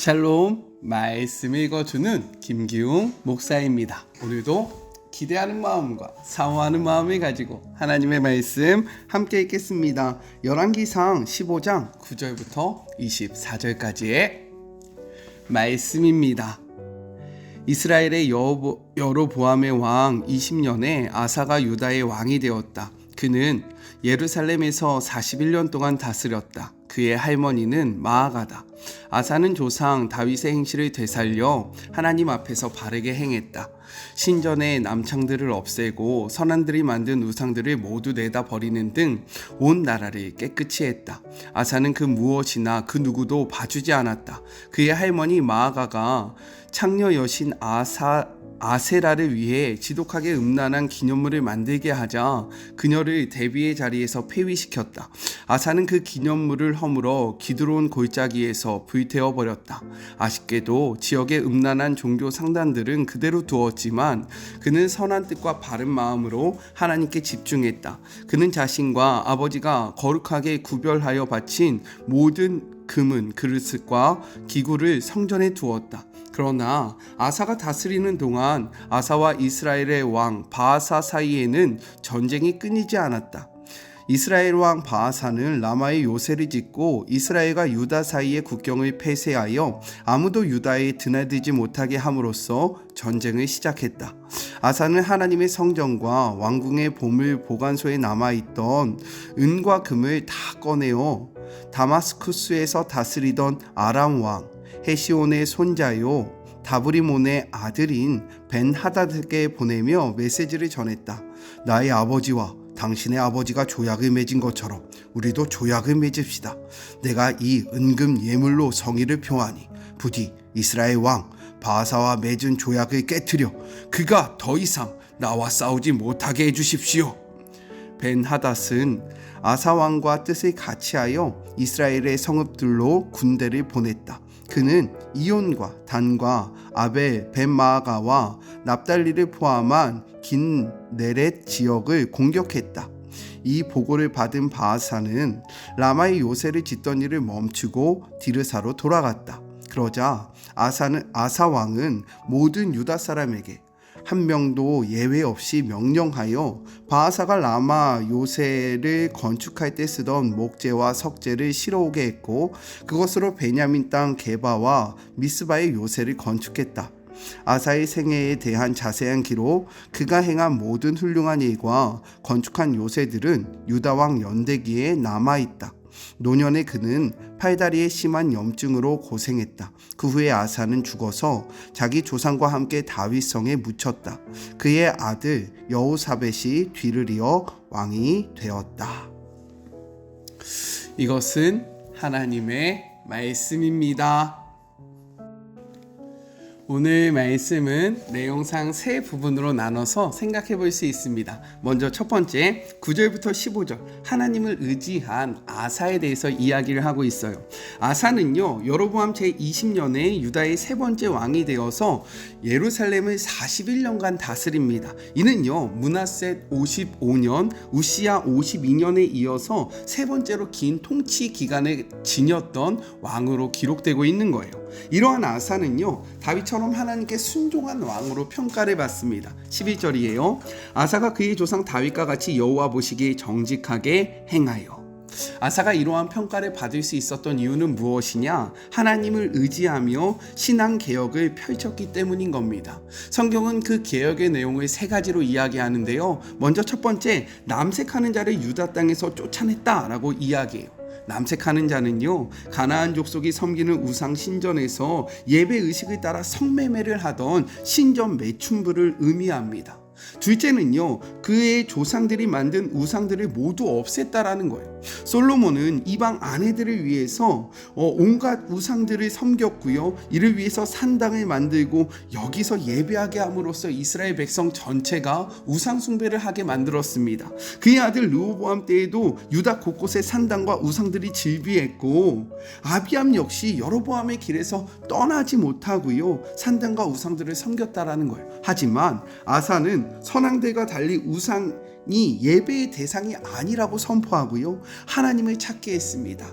샬롬, 말씀 읽어주는 김기웅 목사입니다. 오늘도 기대하는 마음과 사모하는 마음을 가지고 하나님의 말씀 함께 읽겠습니다. 열왕기상 15장 9절부터 24절까지의 말씀입니다. 이스라엘의 여로보암의 왕 20년에 아사가 유다의 왕이 되었다. 그는 예루살렘에서 41년 동안 다스렸다. 그의 할머니는 마아가다. 아사는 조상 다윗의 행실을 되살려 하나님 앞에서 바르게 행했다. 신전의 남창들을 없애고 선원들이 만든 우상들을 모두 내다 버리는 등 온 나라를 깨끗이 했다. 아사는 그 무엇이나 그 누구도 봐주지 않았다. 그의 할머니 마아가가 창녀 여신 아세라를 위해 지독하게 음란한 기념물을 만들게 하자 그녀를 대비의 자리에서 폐위시켰다. 아사는 그 기념물을 허물어 기드론 골짜기에서 불태워 버렸다. 아쉽게도 지역의 음란한 종교 상단들은 그대로 두었지만 그는 선한 뜻과 바른 마음으로 하나님께 집중했다. 그는 자신과 아버지가 거룩하게 구별하여 바친 모든 금은 그릇과 기구를 성전에 두었다. 그러나 아사가 다스리는 동안 아사와 이스라엘의 왕 바아사 사이에는 전쟁이 끊이지 않았다. 이스라엘 왕 바아사는 라마에 요새를 짓고 이스라엘과 유다 사이의 국경을 폐쇄하여 아무도 유다에 드나들지 못하게 함으로써 전쟁을 시작했다. 아사는 하나님의 성전과 왕궁의 보물 보관소에 남아있던 은과 금을 다 꺼내어 다마스쿠스에서 다스리던 아람 왕 헤시온의 손자요 다브리몬의 아들인 벤하닷에게 보내며 메시지를 전했다. 나의 아버지와 당신의 아버지가 조약을 맺은 것처럼 우리도 조약을 맺읍시다. 내가 이 은금 예물로 성의를 표하니 부디 이스라엘 왕 바아사와 맺은 조약을 깨트려 그가 더 이상 나와 싸우지 못하게 해주십시오. 벤하닷은 아사 왕과 뜻을 같이하여 이스라엘의 성읍들로 군대를 보냈다. 그는 이온과 단과 아벨 벤마아가와 납달리를 포함한 긴 네렛 지역을 공격했다. 이 보고를 받은 바아사는 라마의 요새를 짓던 일을 멈추고 디르사로 돌아갔다. 그러자 아사 왕은 모든 유다 사람에게 한 명도 예외 없이 명령하여 바아사가 라마 요새를 건축할 때 쓰던 목재와 석재를 실어오게 했고 그것으로 베냐민 땅 게바와 미스바의 요새를 건축했다. 아사의 생애에 대한 자세한 기록, 그가 행한 모든 훌륭한 일과 건축한 요새들은 유다 왕 연대기에 남아있다. 노년에 그는 팔다리에 심한 염증으로 고생했다. 그 후에 아사는 죽어서 자기 조상과 함께 다윗성에 묻혔다. 그의 아들 여호사벳이 뒤를 이어 왕이 되었다. 이것은 하나님의 말씀입니다. 오늘 말씀은 내용상 세 부분으로 나눠서 생각해 볼 수 있습니다. 먼저 첫 번째 9절부터 15절 하나님을 의지한 아사에 대해서 이야기를 하고 있어요. 아사는요 여로보암 제20년에 유다의 세 번째 왕이 되어서 예루살렘을 41년간 다스립니다. 이는요 므낫셋 55년 우시야 52년에 이어서 세 번째로 긴 통치 기간을 지녔던 왕으로 기록되고 있는 거예요. 이러한 아사는요 다윗처럼 하나님께 순종한 왕으로 평가를 받습니다. 11절이에요. 아사가 그의 조상 다윗과 같이 여호와 보시기에 정직하게 행하여. 아사가 이러한 평가를 받을 수 있었던 이유는 무엇이냐? 하나님을 의지하며 신앙 개혁을 펼쳤기 때문인 겁니다. 성경은 그 개혁의 내용을 세 가지로 이야기하는데요. 먼저 첫 번째, 남색하는 자를 유다 땅에서 쫓아냈다라고 이야기해요. 남색하는 자는요 가나안 족속이 섬기는 우상 신전에서 예배 의식을 따라 성매매를 하던 신전 매춘부를 의미합니다. 둘째는요 그의 조상들이 만든 우상들을 모두 없앴다라는 거예요. 솔로몬은 이방 아내들을 위해서 온갖 우상들을 섬겼고요 이를 위해서 산당을 만들고 여기서 예배하게 함으로써 이스라엘 백성 전체가 우상 숭배를 하게 만들었습니다. 그의 아들 르호보암 때에도 유다 곳곳에 산당과 우상들이 즐비했고 아비암 역시 여로보암의 길에서 떠나지 못하고요 산당과 우상들을 섬겼다라는 거예요. 하지만 아사는 선왕들과 달리 우상이 예배의 대상이 아니라고 선포하고요 하나님을 찾게 했습니다.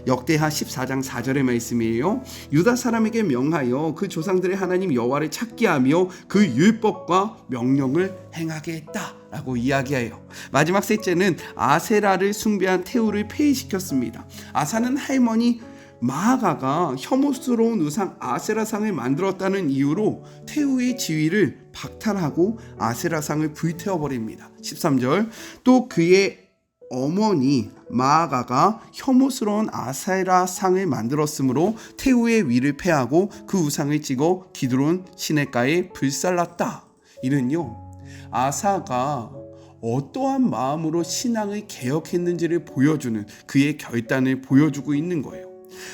역대하 14장 4절의 말씀이에요. 유다 사람에게 명하여 그 조상들의 하나님 여호와를 찾게 하며 그 율법과 명령을 행하게 했다 라고 이야기해요. 마지막 셋째는 아세라를 숭배한 태우를 폐위시켰습니다. 아사는 할머니 마아가가 혐오스러운 우상 아세라상을 만들었다는 이유로 태우의 지위를 박탈하고 아세라상을 불태워버립니다. 13절, 또 그의 어머니 마아가가 혐오스러운 아세라상을 만들었으므로 태우의 위를 패하고 그 우상을 찍어 기드론 시내가에 불살랐다. 이는요, 아사가 어떠한 마음으로 신앙을 개혁했는지를 보여주는 그의 결단을 보여주고 있는 거예요.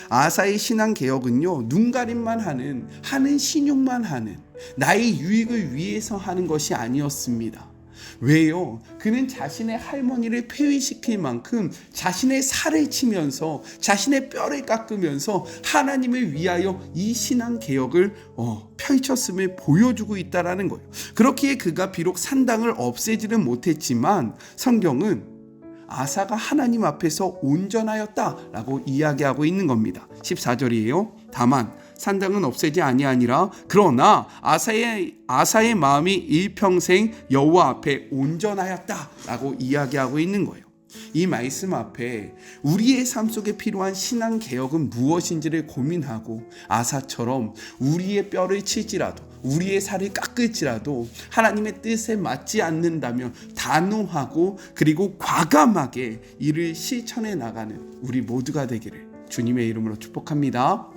아사의 신앙 개혁은요, 눈가림만 하는 신용만 하는 나의 유익을 위해서 하는 것이 아니었습니다. 왜요? 그는 자신의 할머니를 폐위시킬 만큼 자신의 살을 치면서 자신의 뼈를 깎으면서 하나님을 위하여 이 신앙 개혁을 펼쳤음을 보여주고 있다라는 거예요. 그렇기에 그가 비록 산당을 없애지는 못했지만 성경은 아사가 하나님 앞에서 온전하였다라고 이야기하고 있는 겁니다. 14절이에요. 다만 산당은 없애지 아니하니라. 그러나 아사의 마음이 일평생 여호와 앞에 온전하였다라고 이야기하고 있는 거예요. 이 말씀 앞에 우리의 삶 속에 필요한 신앙 개혁은 무엇인지를 고민하고 아사처럼 우리의 뼈를 칠지라도 우리의 살을 깎을지라도 하나님의 뜻에 맞지 않는다면 단호하고 그리고 과감하게 이를 실천해 나가는 우리 모두가 되기를 주님의 이름으로 축복합니다.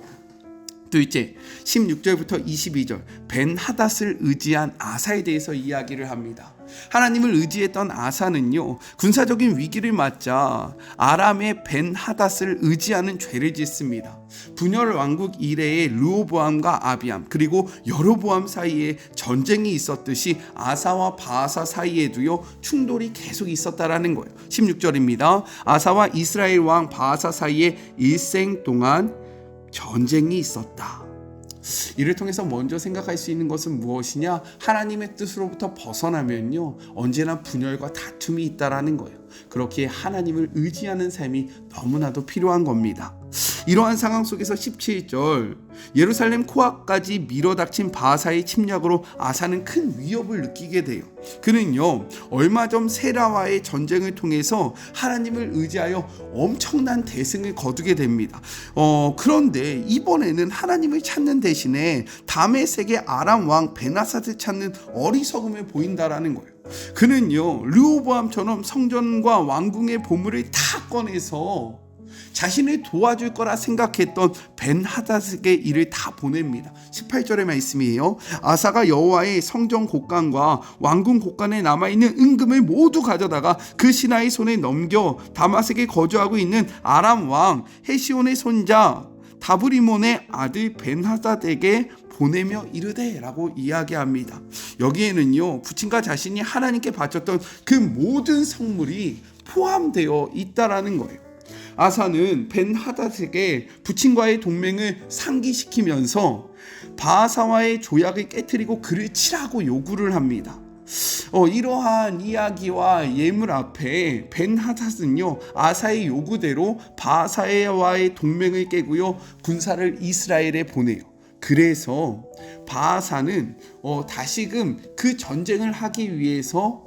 둘째, 16절부터 22절 벤하닷을 의지한 아사에 대해서 이야기를 합니다. 하나님을 의지했던 아사는요, 군사적인 위기를 맞자 아람의 벤하닷을 의지하는 죄를 짓습니다. 분열 왕국 이래에 르호보암과 아비암 그리고 여로보암 사이에 전쟁이 있었듯이 아사와 바아사 사이에도요 충돌이 계속 있었다라는 거예요. 16절입니다. 아사와 이스라엘 왕 바아사 사이에 일생 동안 전쟁이 있었다. 이를 통해서 먼저 생각할 수 있는 것은 무엇이냐? 하나님의 뜻으로부터 벗어나면요 언제나 분열과 다툼이 있다라는 거예요. 그렇기에 하나님을 의지하는 삶이 너무나도 필요한 겁니다. 이러한 상황 속에서 17절 예루살렘 코앞까지 밀어닥친 바하사의 침략으로 아사는 큰 위협을 느끼게 돼요. 그는요 얼마 전 세라와의 전쟁을 통해서 하나님을 의지하여 엄청난 대승을 거두게 됩니다. 그런데 이번에는 하나님을 찾는 대신에 다메섹의 아람 왕 베나삿을 찾는 어리석음을 보인다라는 거예요. 그는요 르호보암처럼 성전과 왕궁의 보물을 다 꺼내서 자신을 도와줄 거라 생각했던 벤하닷에게 이를 다 보냅니다. 18절의 말씀이에요. 아사가 여호와의 성전 곳간과 왕궁 곳간에 남아있는 은금을 모두 가져다가 그 신하의 손에 넘겨 다메섹에 거주하고 있는 아람 왕 헤시온의 손자 다브리몬의 아들 벤하닷에게 보내며 이르되 라고 이야기합니다. 여기에는요 부친과 자신이 하나님께 바쳤던 그 모든 성물이 포함되어 있다라는 거예요. 아사는 벤하닷에게 부친과의 동맹을 상기시키면서 바하사와의 조약을 깨트리고 그를 치라고 요구를 합니다. 이러한 이야기와 예물 앞에 벤하닷은요 아사의 요구대로 바하사와의 동맹을 깨고요 군사를 이스라엘에 보내요. 그래서 바하사는 다시금 그 전쟁을 하기 위해서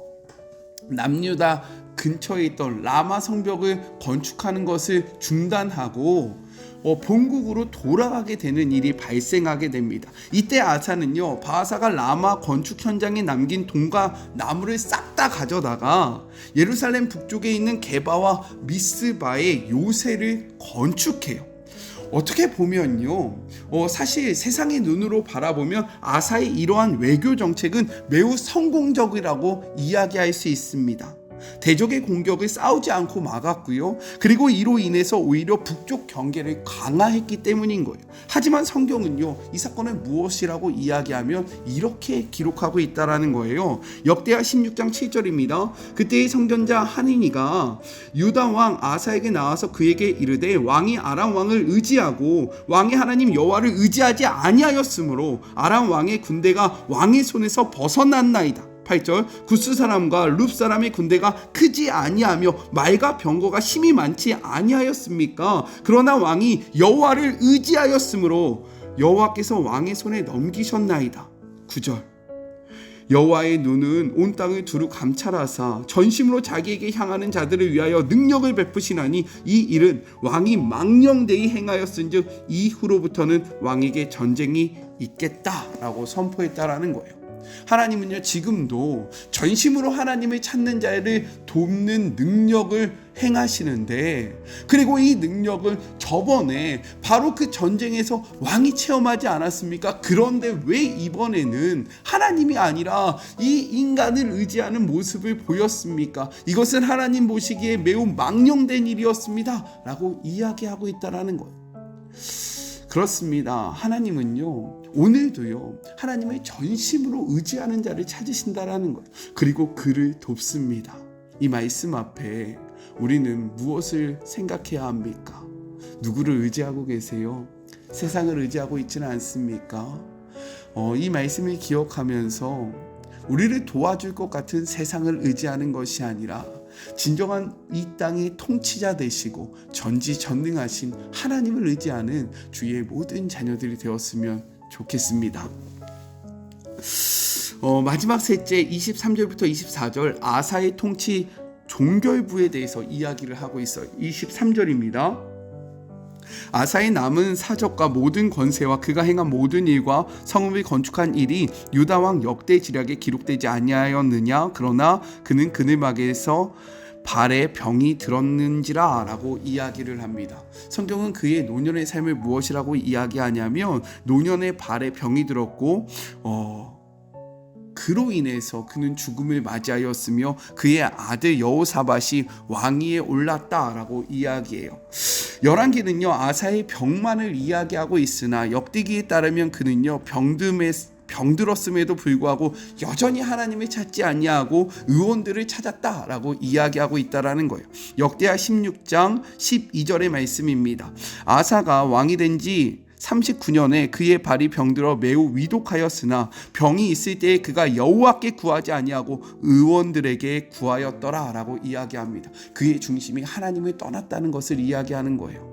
남유다 근처에 있던 라마 성벽을 건축하는 것을 중단하고 본국으로 돌아가게 되는 일이 발생하게 됩니다. 이때 아사는요 바하사가 라마 건축 현장에 남긴 돈과 나무를 싹 다 가져다가 예루살렘 북쪽에 있는 게바와 미스바에 요새를 건축해요. 어떻게 보면요 사실 세상의 눈으로 바라보면 아사의 이러한 외교 정책은 매우 성공적이라고 이야기할 수 있습니다. 대적의 공격을 싸우지 않고 막았고요. 그리고 이로 인해서 오히려 북쪽 경계를 강화했기 때문인 거예요. 하지만 성경은요 이 사건을 무엇이라고 이야기하면 이렇게 기록하고 있다라는 거예요. 역대하 16장 7절입니다. 그때의 선견자 하니니가 유다 왕 아사에게 나와서 그에게 이르되 왕이 아람 왕을 의지하고 왕의 하나님 여호와를 의지하지 아니하였으므로 아람 왕의 군대가 왕의 손에서 벗어났나이다. 8절 구스 사람과 룹 사람의 군대가 크지 아니하며 말과 병거가 힘이 많지 아니하였습니까? 그러나 왕이 여호와를 의지하였으므로 여호와께서 왕의 손에 넘기셨나이다. 9절 여호와의 눈은 온 땅을 두루 감찰하사 전심으로 자기에게 향하는 자들을 위하여 능력을 베푸시나니 이 일은 왕이 망령되이 행하였은즉 이후로부터는 왕에게 전쟁이 있겠다라고 선포했다라는 거예요. 하나님은요 지금도 전심으로 하나님을 찾는 자를 돕는 능력을 행하시는데, 그리고 이 능력을 저번에 바로 그 전쟁에서 왕이 체험하지 않았습니까? 그런데 왜 이번에는 하나님이 아니라 이 인간을 의지하는 모습을 보였습니까? 이것은 하나님 보시기에 매우 망령된 일이었습니다 라고 이야기하고 있다는 거예요. 그렇습니다. 하나님은요 오늘도요 하나님의 전심으로 의지하는 자를 찾으신다라는 거예요. 그리고 그를 돕습니다. 이 말씀 앞에 우리는 무엇을 생각해야 합니까? 누구를 의지하고 계세요? 세상을 의지하고 있지는 않습니까? 이 말씀을 기억하면서 우리를 도와줄 것 같은 세상을 의지하는 것이 아니라 진정한 이 땅의 통치자 되시고 전지전능하신 하나님을 의지하는 주의 모든 자녀들이 되었으면 좋겠습니다. 마지막 셋째 23절부터 24절 아사의 통치 종결부에 대해서 이야기를 하고 있어요. 23절입니다. 아사의 남은 사적과 모든 권세와 그가 행한 모든 일과 성읍을 건축한 일이 유다 왕 역대 지략에 기록되지 아니하였느냐? 그러나 그는 그늘막에서 발에 병이 들었는지라 라고 이야기를 합니다. 성경은 그의 노년의 삶을 무엇이라고 이야기하냐면 노년의 발에 병이 들었고 그로 인해서 그는 죽음을 맞이하였으며 그의 아들 여호사밧이 왕위에 올랐다라고 이야기해요. 열왕기는요 아사의 병만을 이야기하고 있으나 역대기에 따르면 그는요 병들었음에도 불구하고 여전히 하나님을 찾지 아니하고 의원들을 찾았다라고 이야기하고 있다라는 거예요. 역대하 16장 12절의 말씀입니다. 아사가 왕이 된지 39년에 그의 발이 병들어 매우 위독하였으나 병이 있을 때에 그가 여호와께 구하지 아니하고 의원들에게 구하였더라 라고 이야기합니다. 그의 중심이 하나님을 떠났다는 것을 이야기하는 거예요.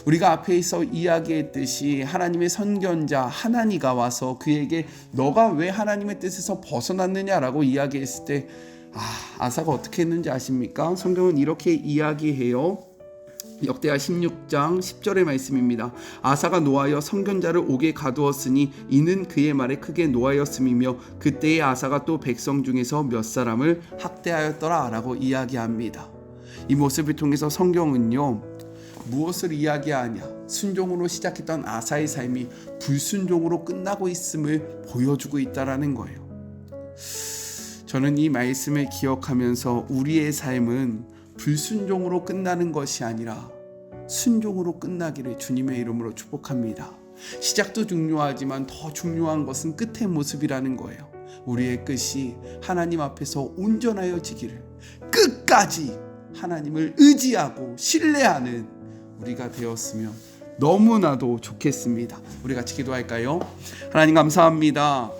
우리가 앞에서 이야기했듯이 하나님의 선견자 하나니가 와서 그에게 너가 왜 하나님의 뜻에서 벗어났느냐라고 이야기했을 때 아사가 어떻게 했는지 아십니까? 성경은 이렇게 이야기해요. 역대하 16장 10절의 말씀입니다. 아사가 노하여 선견자를 옥에 가두었으니 이는 그의 말에 크게 노하였음이며 그때의 아사가 또 백성 중에서 몇 사람을 학대하였더라 라고 이야기합니다. 이 모습을 통해서 성경은요 무엇을 이야기하냐? 순종으로 시작했던 아사의 삶이 불순종으로 끝나고 있음을 보여주고 있다라는 거예요. 저는 이 말씀을 기억하면서 우리의 삶은 불순종으로 끝나는 것이 아니라 순종으로 끝나기를 주님의 이름으로 축복합니다. 시작도 중요하지만 더 중요한 것은 끝의 모습이라는 거예요. 우리의 끝이 하나님 앞에서 온전하여지기를, 끝까지 하나님을 의지하고 신뢰하는 우리가 되었으면 너무나도 좋겠습니다. 우리 같이 기도할까요? 하나님 감사합니다.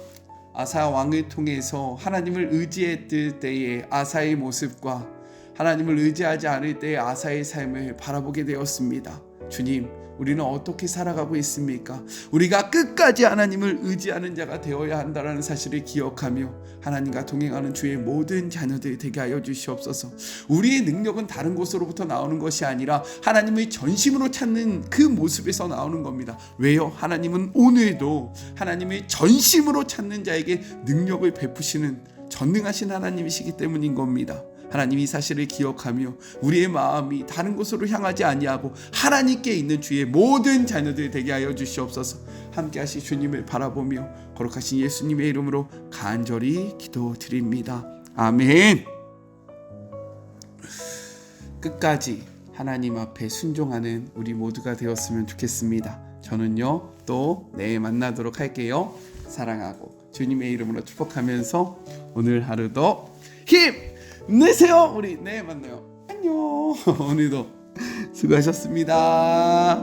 아사 왕을 통해서 하나님을 의지했을 때의 아사의 모습과 하나님을 의지하지 않을 때의 아사의 삶을 바라보게 되었습니다. 주님, 우리는 어떻게 살아가고 있습니까? 우리가 끝까지 하나님을 의지하는 자가 되어야 한다는 사실을 기억하며 하나님과 동행하는 주의 모든 자녀들 되게 하여 주시옵소서. 우리의 능력은 다른 곳으로부터 나오는 것이 아니라 하나님을 전심으로 찾는 그 모습에서 나오는 겁니다. 왜요? 하나님은 오늘도 하나님을 전심으로 찾는 자에게 능력을 베푸시는 전능하신 하나님이시기 때문인 겁니다. 하나님 이 사실을 기억하며 우리의 마음이 다른 곳으로 향하지 아니하고 하나님께 있는 주의 모든 자녀들 되게 하여 주시옵소서. 함께 하실 주님을 바라보며 거룩하신 예수님의 이름으로 간절히 기도드립니다. 아멘. 끝까지 하나님 앞에 순종하는 우리 모두가 되었으면 좋겠습니다. 저는요 또 내일 만나도록 할게요. 사랑하고 주님의 이름으로 축복하면서 오늘 하루도 힘 내세요. 우리 내일 만나요. 안녕. 오늘도 수고하셨습니다.